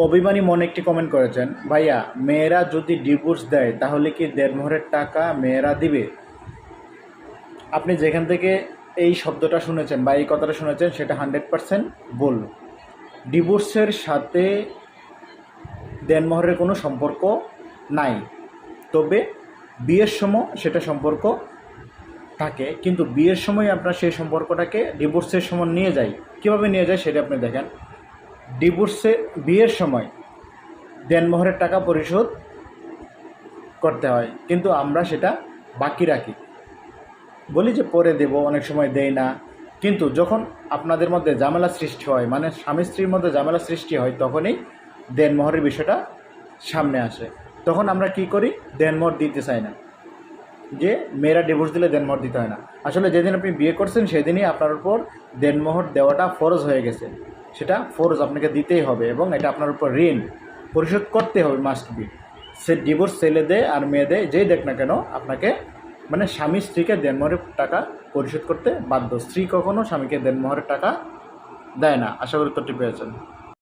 অভিমানী মনে একটি কমেন্ট করেছেন, ভাইয়া মেয়েরা যদি ডিভোর্স দেয় তাহলে কি দেড়মোহরের টাকা মেয়েরা দিবে? আপনি যেখান থেকে এই শব্দটা শুনেছেন বা এই কথাটা শুনেছেন সেটা 100% ভুল। ডিভোর্সের সাথে দেনমোহরের কোনো সম্পর্ক নাই, তবে বিয়ের সময় সেটা সম্পর্ক থাকে, কিন্তু বিয়ের সময় আপনার সেই সম্পর্কটাকে ডিভোর্সের সময় নিয়ে যায়। কীভাবে নিয়ে যায় সেটা আপনি দেখেন। বিয়ের সময় দেনমোহরের টাকা পরিশোধ করতে হয়, কিন্তু আমরা সেটা বাকি রাখি, বলি যে পরে দেব, অনেক সময় দেই না। কিন্তু যখন আপনাদের মধ্যে ঝামেলা সৃষ্টি হয়, মানে স্বামী স্ত্রীর মধ্যে ঝামেলা সৃষ্টি হয়, তখনই দেনমোহরের বিষয়টা সামনে আসে। তখন আমরা কি করি, দেনমোহর দিতে চাই না, যে মেয়েরা ডিভোর্স দিলে দেনমোহর দিতে হয় না। আসলে যেদিন আপনি বিয়ে করছেন সেদিনই আপনার উপর দেনমোহর দেওয়াটা ফরজ হয়ে গেছে, সেটা ফরজ, আপনাকে দিতেই হবে এবং এটা আপনার উপর ঋণ, পরিশোধ করতে হবে, মাস্ট বি। সে ডিভোর্স ছেলে দেয় আর মেয়ে দেয়, যেই দেখ না কেন, আপনাকে মানে স্বামী স্ত্রীকে দেনমোহরের টাকা পরিশোধ করতে বাধ্য। স্ত্রী কখনো স্বামীকে দেনমোহরের টাকা দেয় না। আশা করি উত্তরটি পেয়েছেন।